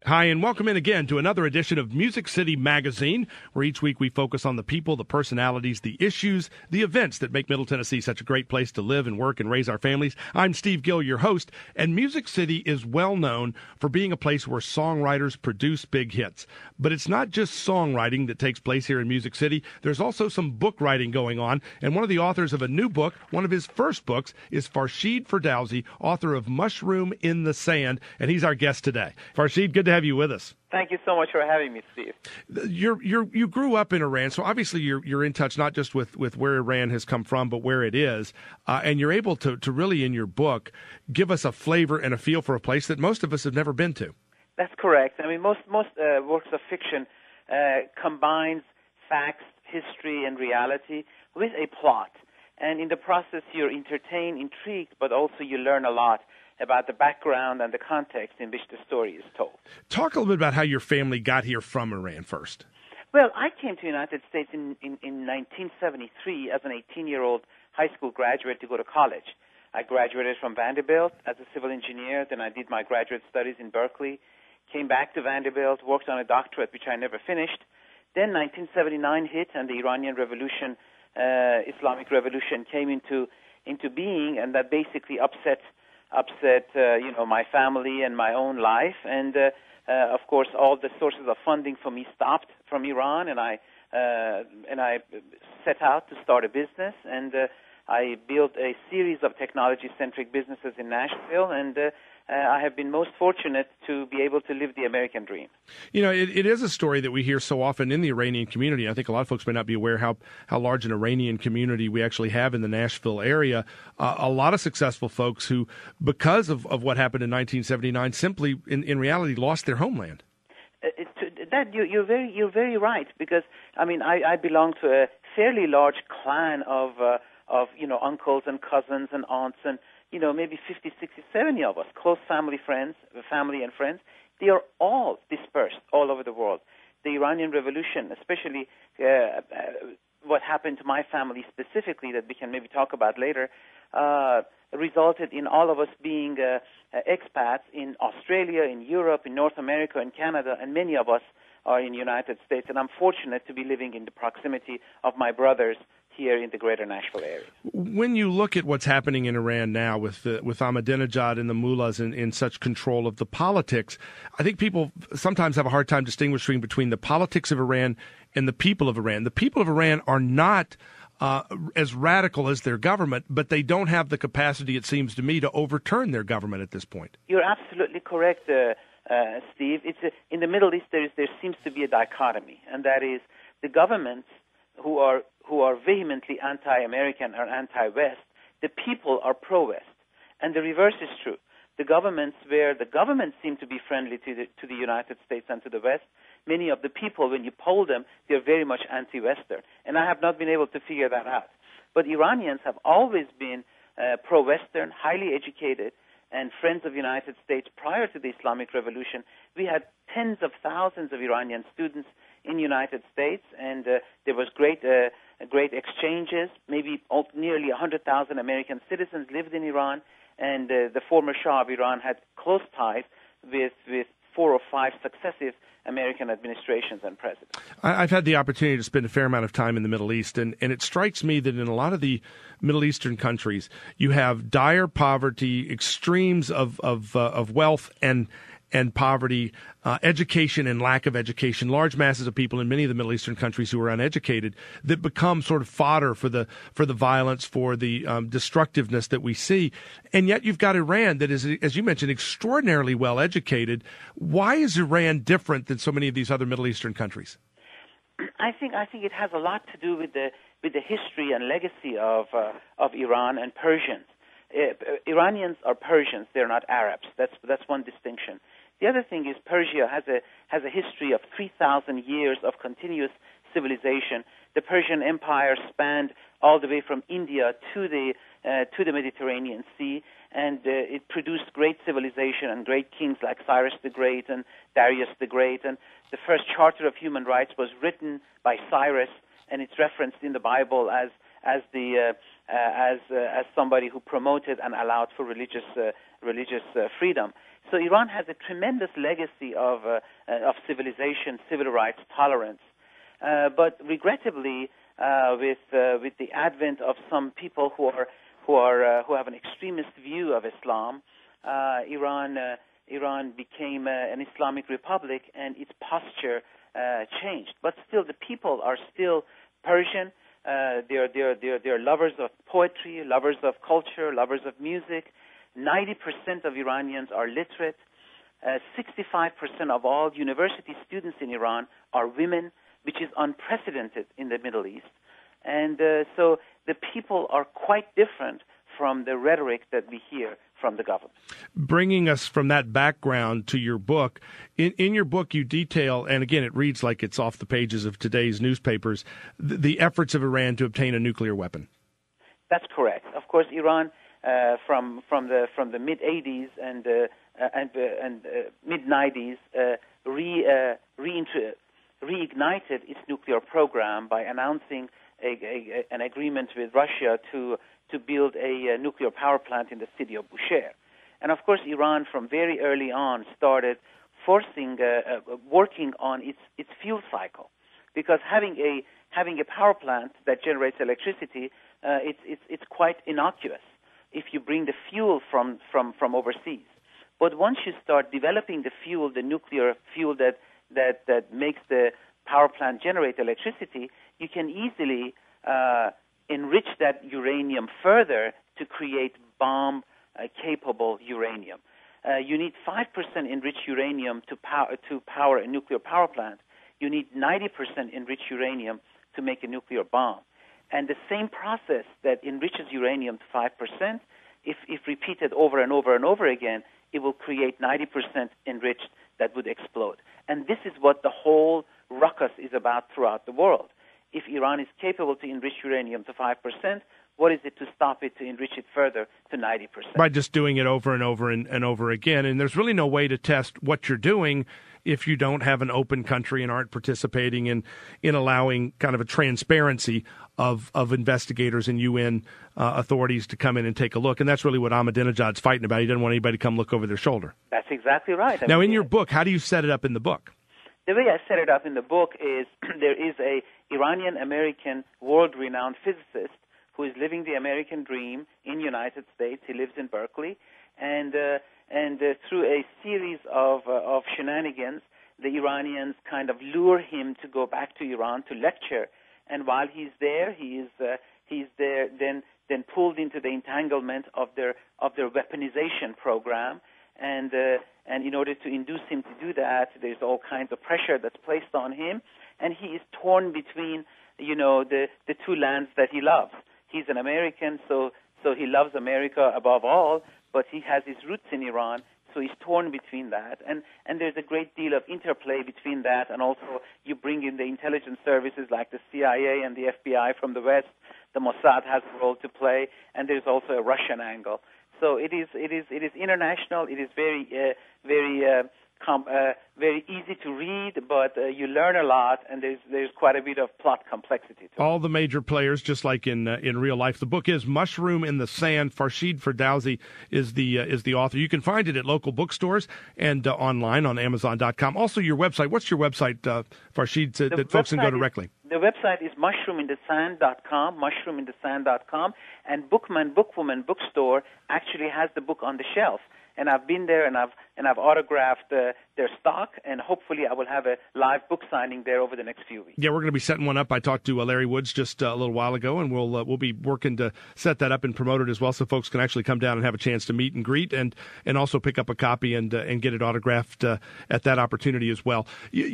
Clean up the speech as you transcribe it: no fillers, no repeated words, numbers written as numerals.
Hi, and welcome in again to another edition of Music City Magazine, where each week we focus on the people, the personalities, the issues, the events that make Middle Tennessee such a great place to live and work and raise our families. I'm Steve Gill, your host, and Music City is well known for being a place where songwriters produce big hits. But it's not just songwriting that takes place here in Music City. There's also some book writing going on, and one of the authors of a new book, one of his first books, is Farsheed Ferdowsi, author of Mushroom in the Sand, and he's our guest today. Farsheed, good to have you with us. Thank you so much for having me, Steve. You grew up in Iran, so obviously you're in touch not just with where Iran has come from, but where it is, and you're able to really, in your book, give us a flavor and a feel for a place that most of us have never been to. That's correct. I mean, most works of fiction combines facts, history, and reality with a plot, and in the process you're entertained, intrigued, but also you learn a lot about the background and the context in which the story is told. Talk a little bit about how your family got here from Iran first. Well, I came to the United States in 1973 as an 18-year-old high school graduate to go to college. I graduated from Vanderbilt as a civil engineer. Then I did my graduate studies in Berkeley, came back to Vanderbilt, worked on a doctorate, which I never finished. Then 1979 hit, and the Iranian Revolution, Islamic Revolution, came into being, and that basically upset my family and my own life, and of course all the sources of funding for me stopped from Iran, and I set out to start a business, and I built a series of technology-centric businesses in Nashville, and I have been most fortunate to be able to live the American dream. You know, it is a story that we hear so often in the Iranian community. I think a lot of folks may not be aware how large an Iranian community we actually have in the Nashville area. A lot of successful folks who, because of what happened in 1979, simply, in reality, lost their homeland. You're very right, because, I mean, I belong to a fairly large clan of uncles and cousins and aunts and maybe 50, 60, 70 of us, close family and friends. They are all dispersed all over the world. The Iranian Revolution, especially what happened to my family specifically, that we can maybe talk about later, resulted in all of us being expats in Australia, in Europe, in North America, in Canada, and many of us are in the United States. And I'm fortunate to be living in the proximity of my brothers here in the greater Nashville area. When you look at what's happening in Iran now with Ahmadinejad and the mullahs in such control of the politics, I think people sometimes have a hard time distinguishing between the politics of Iran and the people of Iran. The people of Iran are not as radical as their government, but they don't have the capacity, it seems to me, to overturn their government at this point. You're absolutely correct, Steve. In the Middle East, there seems to be a dichotomy, and that is the governments who are vehemently anti-American or anti-West, the people are pro-West. And the reverse is true. The governments where the governments seem to be friendly to the United States and to the West, many of the people, when you poll them, they're very much anti-Western. And I have not been able to figure that out. But Iranians have always been pro-Western, highly educated, and friends of the United States. Prior to the Islamic Revolution, we had tens of thousands of Iranian students in the United States, and there was great exchanges. Maybe nearly 100,000 American citizens lived in Iran, and the former Shah of Iran had close ties with 4 or 5 successive American administrations and presidents. I've had the opportunity to spend a fair amount of time in the Middle East, and it strikes me that in a lot of the Middle Eastern countries, you have dire poverty, extremes of wealth and poverty, education and lack of education, large masses of people in many of the Middle Eastern countries who are uneducated that become sort of fodder for the violence, for the destructiveness that we see. And yet you've got Iran that is, as you mentioned, extraordinarily well educated. Why is Iran different than so many of these other Middle Eastern countries? I think it has a lot to do with the history and legacy of Iran and Persians. Iranians are Persians; they're not Arabs. That's one distinction. The other thing is Persia has a history of 3,000 years of continuous civilization. The Persian Empire spanned all the way from India to the Mediterranean Sea, and it produced great civilization and great kings like Cyrus the Great and Darius the Great. And the first Charter of Human Rights was written by Cyrus, and it's referenced in the Bible as somebody who promoted and allowed for religious freedom. So Iran has a tremendous legacy of civilization, civil rights, tolerance. But regrettably, with the advent of some people who have an extremist view of Islam, Iran became an Islamic republic, and its posture changed. But still, the people are still Persian. They're lovers of poetry, lovers of culture, lovers of music. 90% of Iranians are literate. 65% of all university students in Iran are women, which is unprecedented in the Middle East. And so the people are quite different from the rhetoric that we hear from the government. Bringing us from that background to your book, in your book you detail, and again it reads like it's off the pages of today's newspapers, the efforts of Iran to obtain a nuclear weapon. That's correct. Of course, Iran from the mid 80s and mid 90s reignited its nuclear program by announcing an agreement with Russia to build a nuclear power plant in the city of Bushehr. And of course, Iran from very early on started working on its fuel cycle, because having a power plant that generates electricity, it's quite innocuous if you bring the fuel from overseas. But once you start developing the fuel, the nuclear fuel that makes the power plant generate electricity, you can easily enrich that uranium further to create bomb-capable uranium. You need 5% enriched uranium to power a nuclear power plant. You need 90% enriched uranium to make a nuclear bomb. And the same process that enriches uranium to 5%, if repeated over and over and over again, it will create 90% enriched that would explode. And this is what the whole ruckus is about throughout the world. If Iran is capable to enrich uranium to 5%, what is it to stop it to enrich it further to 90%? By just doing it over and over and over again. And there's really no way to test what you're doing if you don't have an open country and aren't participating in allowing kind of a transparency of investigators and UN authorities to come in and take a look. And that's really what Ahmadinejad's fighting about. He doesn't want anybody to come look over their shoulder. That's exactly right. Now, in your book, how do you set it up in the book? The way I set it up in the book is there is a Iranian-American world-renowned physicist who is living the American dream in the United States. He lives in Berkeley. And through a series of shenanigans, the Iranians kind of lure him to go back to Iran to lecture. And while he's there, he's then pulled into the entanglement of their weaponization program. And in order to induce him to do that, there's all kinds of pressure that's placed on him, and he is torn between, the two lands that he loves. He's an American, so he loves America above all, but he has his roots in Iran, so he's torn between that. And there's a great deal of interplay between that, and also you bring in the intelligence services like the CIA and the FBI from the West. The Mossad has a role to play, and there's also a Russian angle. So it is international. It is very easy to read, but you learn a lot, and there's quite a bit of plot complexity to it. All the major players, just like in real life. The book is Mushroom in the Sand. Farsheed Ferdowsi is the author. You can find it at local bookstores and online on Amazon.com. Also, your website. What's your website, Farsheed, that folks can go directly? The website is mushroominthesand.com, mushroominthesand.com, and Bookwoman Bookstore actually has the book on the shelf. And I've been there, and I've autographed their stock, and hopefully I will have a live book signing there over the next few weeks. Yeah, we're going to be setting one up. I talked to Larry Woods just a little while ago, and we'll be working to set that up and promote it as well, so folks can actually come down and have a chance to meet and greet, and also pick up a copy and get it autographed at that opportunity as well.